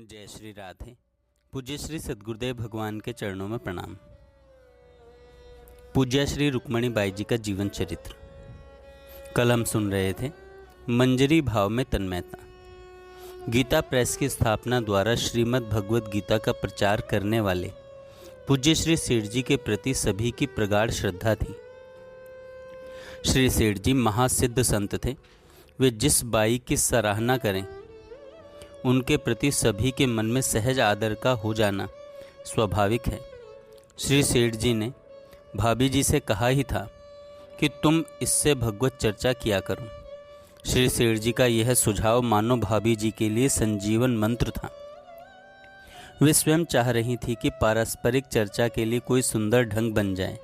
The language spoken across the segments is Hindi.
जय श्री राधे। पूज्य श्री सद्गुरुदेव भगवान के चरणों में प्रणाम। पूज्य श्री रुक्मणी बाई जी का जीवन चरित्र। कल हम सुन रहे थे मंजरी भाव में तन्मयता। गीता प्रेस की स्थापना द्वारा श्रीमद् भगवद गीता का प्रचार करने वाले पूज्य श्री सेठ जी के प्रति सभी की प्रगाढ़ श्रद्धा थी। श्री सेठ जी महासिद्ध संत थे। वे जिस बाई की सराहना करें उनके प्रति सभी के मन में सहज आदर का हो जाना स्वाभाविक है। श्री सेठ जी ने भाभी जी से कहा ही था कि तुम इससे भगवत चर्चा किया करो। श्री सेठ जी का यह सुझाव मानो भाभी जी के लिए संजीवन मंत्र था। वे स्वयं चाह रही थी कि पारस्परिक चर्चा के लिए कोई सुंदर ढंग बन जाए।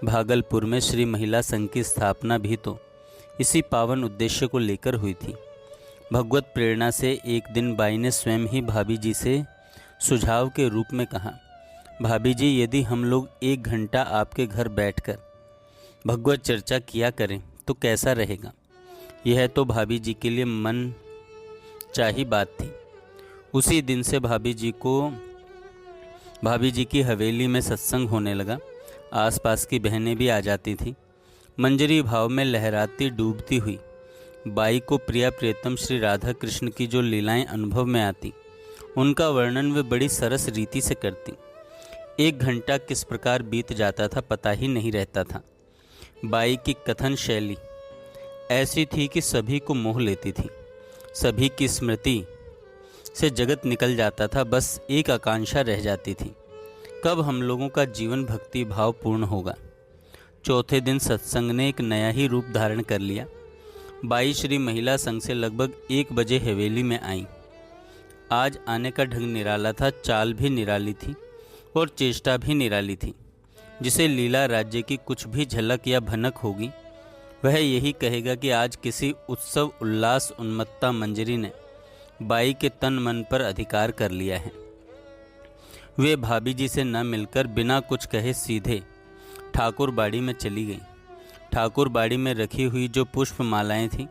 भागलपुर में श्री महिला संघ की स्थापना भी तो इसी पावन उद्देश्य को लेकर हुई थी। भगवत प्रेरणा से एक दिन बाई ने स्वयं ही भाभी जी से सुझाव के रूप में कहा, भाभी जी, यदि हम लोग 1 घंटा आपके घर बैठकर भगवत चर्चा किया करें तो कैसा रहेगा। यह तो भाभी जी के लिए मन चाही बात थी। उसी दिन से भाभी जी की हवेली में सत्संग होने लगा। आसपास की बहनें भी आ जाती थीं। मंजरी भाव में लहराती डूबती हुई बाई को प्रिया प्रियतम श्री राधा कृष्ण की जो लीलाएं अनुभव में आती, उनका वर्णन वे बड़ी सरस रीति से करती। 1 घंटा किस प्रकार बीत जाता था पता ही नहीं रहता था। बाई की कथन शैली ऐसी थी कि सभी को मोह लेती थी। सभी की स्मृति से जगत निकल जाता था। बस एक आकांक्षा रह जाती थी, कब हम लोगों का जीवन भक्ति भाव पूर्ण होगा। चौथे दिन सत्संग ने एक नया ही रूप धारण कर लिया। बाई श्री महिला संघ से लगभग 1 बजे हवेली में आई। आज आने का ढंग निराला था। चाल भी निराली थी और चेष्टा भी निराली थी। जिसे लीला राज्य की कुछ भी झलक या भनक होगी वह यही कहेगा कि आज किसी उत्सव उल्लास उन्मत्ता मंजरी ने बाई के तन मन पर अधिकार कर लिया है। वे भाभी जी से न मिलकर बिना कुछ कहे सीधे ठाकुर बाड़ी में चली गई। ठाकुर बाड़ी में रखी हुई जो पुष्प मालाएं थीं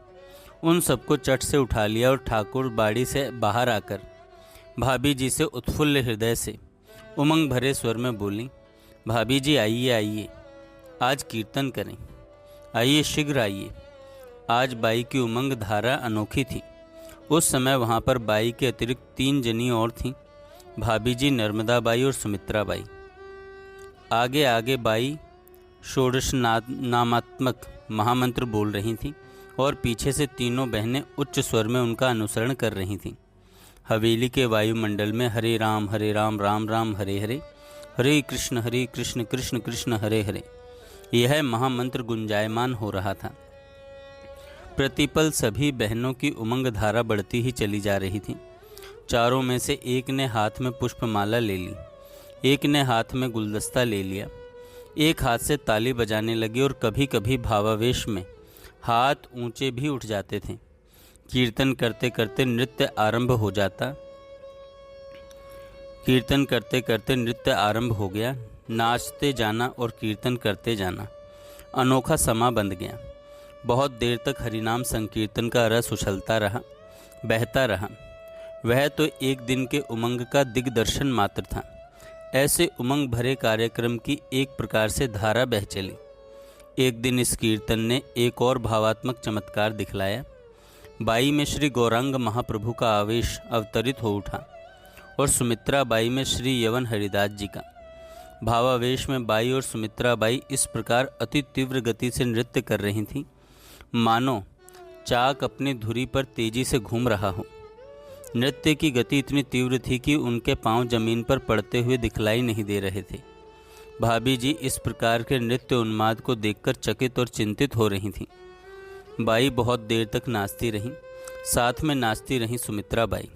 उन सबको चट से उठा लिया और ठाकुर बाड़ी से बाहर आकर भाभी जी से उत्फुल्ल हृदय से उमंग भरे स्वर में बोली, भाभी जी आइए आइए, आज कीर्तन करें, आइए शीघ्र आइए। आज बाई की उमंग धारा अनोखी थी। उस समय वहाँ पर बाई के अतिरिक्त 3 जनी और थीं, भाभी जी, नर्मदा बाई और सुमित्रा बाई। आगे आगे बाई षोडश नामात्मक महामंत्र बोल रही थीं और पीछे से तीनों बहनें उच्च स्वर में उनका अनुसरण कर रही थीं। हवेली के वायुमंडल में हरे राम राम राम हरे हरे, हरे कृष्ण कृष्ण कृष्ण हरे हरे, यह महामंत्र गुंजायमान हो रहा था। प्रतिपल सभी बहनों की उमंग धारा बढ़ती ही चली जा रही थी। चारों में से एक ने हाथ में पुष्पमाला ले ली, एक ने हाथ में गुलदस्ता ले लिया, एक हाथ से ताली बजाने लगी और कभी कभी भावावेश में हाथ ऊंचे भी उठ जाते थे। कीर्तन करते करते नृत्य आरंभ हो गया। नाचते जाना और कीर्तन करते जाना अनोखा समा बंध गया। बहुत देर तक हरिनाम संकीर्तन का रस उछलता रहा, बहता रहा। वह तो एक दिन के उमंग का दिग्दर्शन मात्र था। ऐसे उमंग भरे कार्यक्रम की एक प्रकार से धारा बह चली। एक दिन इस कीर्तन ने एक और भावात्मक चमत्कार दिखलाया। बाई में श्री गौरांग महाप्रभु का आवेश अवतरित हो उठा और सुमित्रा बाई में श्री यवन हरिदास जी का। भावावेश में बाई और सुमित्रा बाई इस प्रकार अति तीव्र गति से नृत्य कर रही थीं मानो चाक अपनी धुरी पर तेजी से घूम रहा हो। नृत्य की गति इतनी तीव्र थी कि उनके पांव जमीन पर पड़ते हुए दिखलाई नहीं दे रहे थे। भाभी जी इस प्रकार के नृत्य उन्माद को देखकर चकित और चिंतित हो रही थीं। बाई बहुत देर तक नाचती रहीं, साथ में नाचती रहीं सुमित्रा बाई।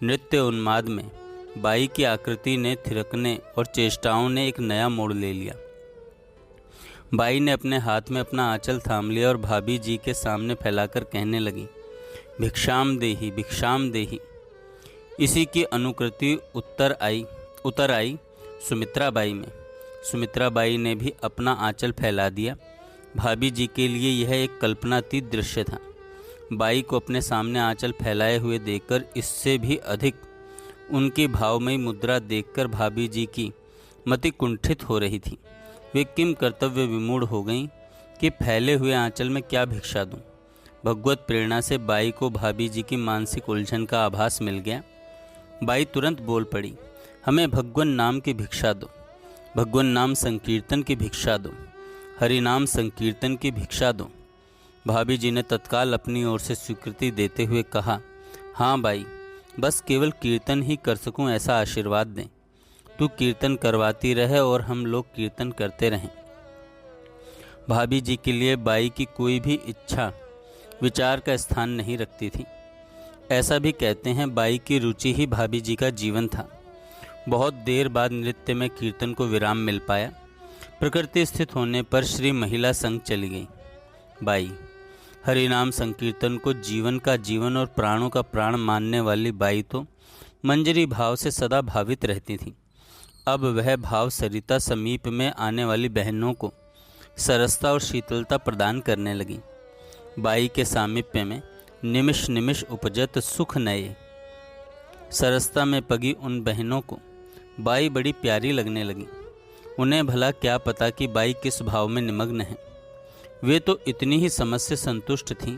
नृत्य उन्माद में बाई की आकृति ने थिरकने और चेष्टाओं ने एक नया मोड़ ले लिया। बाई ने अपने हाथ में अपना आंचल थाम लिया और भाभी जी के सामने फैलाकर कहने लगी, भिक्षाम देही। इसी की अनुकृति उतर आई सुमित्रा बाई में। सुमित्रा बाई ने भी अपना आंचल फैला दिया। भाभी जी के लिए यह एक कल्पनातीत दृश्य था। बाई को अपने सामने आंचल फैलाए हुए देखकर इससे भी अधिक उनकी भावमयी मुद्रा देखकर भाभी जी की मति कुंठित हो रही थी। वे किम कर्तव्य विमूढ़ हो गईं कि फैले हुए आंचल में क्या भिक्षा दूं। भगवत प्रेरणा से बाई को भाभी जी की मानसिक उलझन का आभास मिल गया। बाई तुरंत बोल पड़ी, हमें भगवान नाम की भिक्षा दो, भगवान नाम संकीर्तन की भिक्षा दो, हरि नाम संकीर्तन की भिक्षा दो। भाभी जी ने तत्काल अपनी ओर से स्वीकृति देते हुए कहा, हाँ बाई, बस केवल कीर्तन ही कर सकूं ऐसा आशीर्वाद दें। तू कीर्तन करवाती रहे और हम लोग कीर्तन करते रहें। भाभी जी के लिए बाई की कोई भी इच्छा विचार का स्थान नहीं रखती थी। ऐसा भी कहते हैं बाई की रुचि ही भाभी जी का जीवन था। बहुत देर बाद नृत्य में कीर्तन को विराम मिल पाया। प्रकृति स्थित होने पर श्री महिला संग चली गई। बाई हरिनाम संकीर्तन को जीवन का जीवन और प्राणों का प्राण मानने वाली बाई तो मंजरी भाव से सदा भावित रहती थी। अब वह भाव सरिता समीप में आने वाली बहनों को सरसता और शीतलता प्रदान करने लगी। बाई के सामीप्य में निमिष निमिष उपजत सुख नए। सरसता में पगी उन बहनों को बाई बड़ी प्यारी लगने लगी। उन्हें भला क्या पता कि बाई किस भाव में निमग्न है। वे तो इतनी ही समझ से संतुष्ट थीं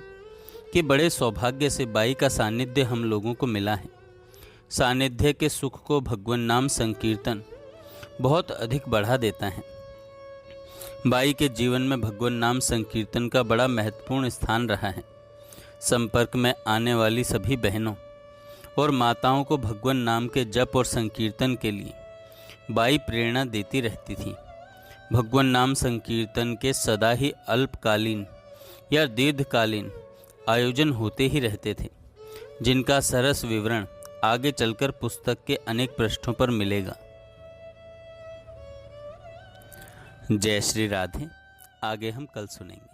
कि बड़े सौभाग्य से बाई का सानिध्य हम लोगों को मिला है। सानिध्य के सुख को भगवान नाम संकीर्तन बहुत अधिक बढ़ा देता है। बाई के जीवन में भगवान नाम संकीर्तन का बड़ा महत्वपूर्ण स्थान रहा है। संपर्क में आने वाली सभी बहनों और माताओं को भगवान नाम के जप और संकीर्तन के लिए बाई प्रेरणा देती रहती थी। भगवान नाम संकीर्तन के सदा ही अल्पकालीन या दीर्घकालीन आयोजन होते ही रहते थे, जिनका सरस विवरण आगे चलकर पुस्तक के अनेक पृष्ठों पर मिलेगा। जय श्री राधे। आगे हम कल सुनेंगे।